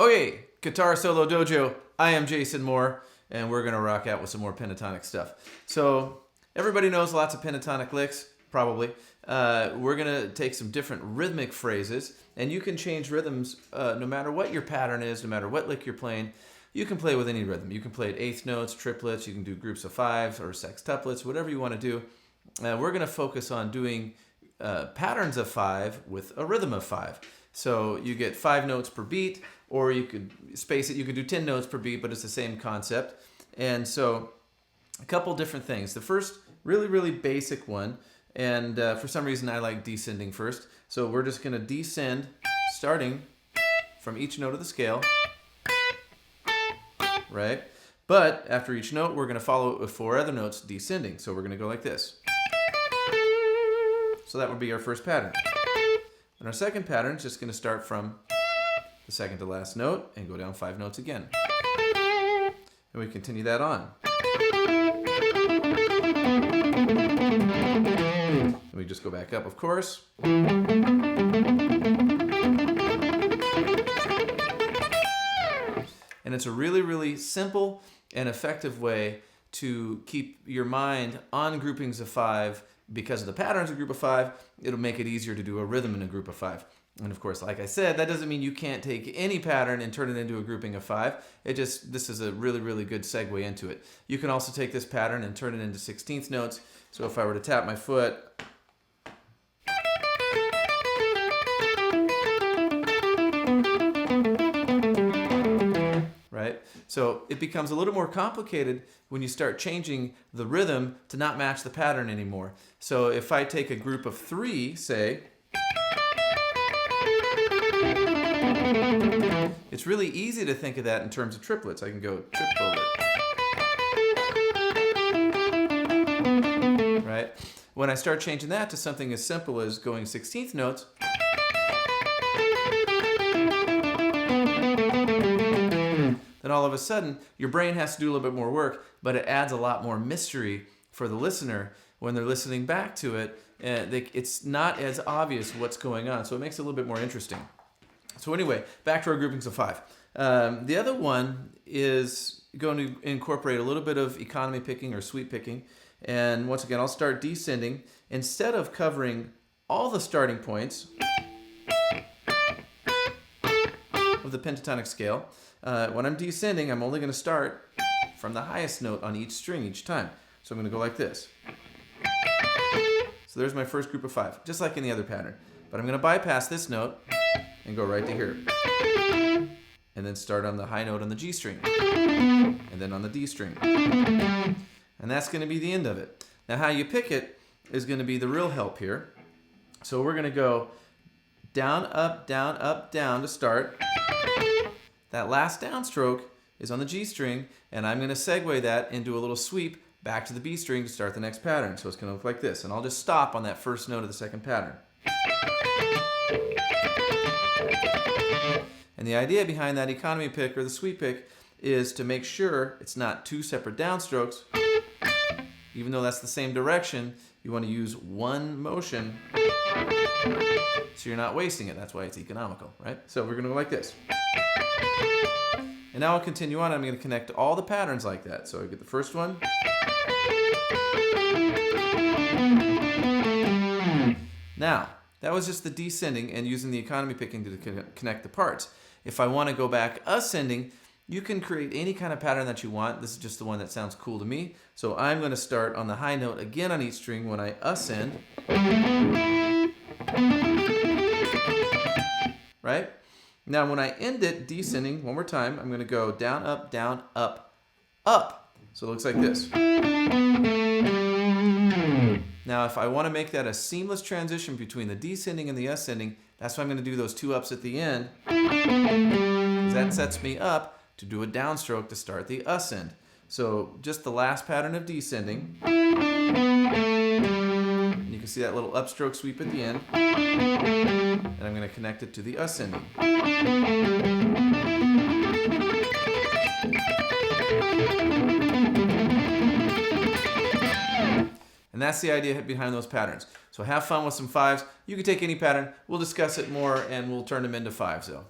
Okay, Guitar Solo Dojo. I am Jason Moore, and we're going to rock out with some more pentatonic stuff. So, everybody knows lots of pentatonic licks, probably. We're going to take some different rhythmic phrases, and you can change rhythms no matter what your pattern is, no matter what lick you're playing. You can play with any rhythm. You can play at eighth notes, triplets, you can do groups of fives or sextuplets, whatever you want to do. We're going to focus on doing patterns of five with a rhythm of five. So you get 5 notes per beat, or you could space it, you could do 10 notes per beat, but it's the same concept. And so a couple different things. The first really basic one, and for some reason I like descending first. So we're just going to descend starting from each note of the scale, right? But after each note, we're going to follow it with 4 other notes descending. So we're going to go like this. So that would be our first pattern. And our second pattern is just going to start from the second to last note and go down 5 notes again. And we continue that on. And we just go back up, of course. And it's a really simple and effective way to keep your mind on groupings of 5. Because of the patterns of group of 5, it'll make it easier to do a rhythm in a group of 5. And of course, like I said, that doesn't mean you can't take any pattern and turn it into a grouping of 5. This is a really good segue into it. You can also take this pattern and turn it into 16th notes. So if I were to tap my foot, right? So it becomes a little more complicated when you start changing the rhythm to not match the pattern anymore. So if I take a group of 3, say, it's really easy to think of that in terms of triplets. I can go triplet, right? When I start changing that to something as simple as going 16th notes, then all of a sudden, your brain has to do a little bit more work, but it adds a lot more mystery for the listener when they're listening back to it. It's not as obvious what's going on, so it makes it a little bit more interesting. So anyway, back to our groupings of 5. The other one is going to incorporate a little bit of economy picking or sweep picking. And once again, I'll start descending. Instead of covering all the starting points of the pentatonic scale, when I'm descending, I'm only going to start from the highest note on each string each time. So I'm going to go like this. So there's my first group of 5, just like any other pattern. But I'm going to bypass this note and go right to here. And then start on the high note on the G string. And then on the D string. And that's going to be the end of it. Now how you pick it is going to be the real help here. So we're going to go down, up, down to start. That last downstroke is on the G string, and I'm going to segue that into a little sweep back to the B string to start the next pattern. So it's going to look like this, and I'll just stop on that first note of the second pattern. And the idea behind that economy pick or the sweep pick is to make sure it's not 2 separate downstrokes. Even though that's the same direction, you want to use one motion so you're not wasting it. That's why it's economical, right? So we're going to go like this. And now I'll continue on. I'm going to connect all the patterns like that. So I get the first one. Now, that was just the descending and using the economy picking to connect the parts. If I want to go back ascending, you can create any kind of pattern that you want. This is just the one that sounds cool to me. So I'm going to start on the high note again on each string when I ascend. Right? Now when I end it descending, one more time, I'm going to go down, up, up. So it looks like this. Now if I want to make that a seamless transition between the descending and the ascending, that's why I'm going to do those 2 ups at the end. Because that sets me up to do a downstroke to start the ascend. So just the last pattern of descending. And you can see that little upstroke sweep at the end. And I'm going to connect it to the ascending. And that's the idea behind those patterns. So have fun with some 5s. You can take any pattern. We'll discuss it more and we'll turn them into 5s though.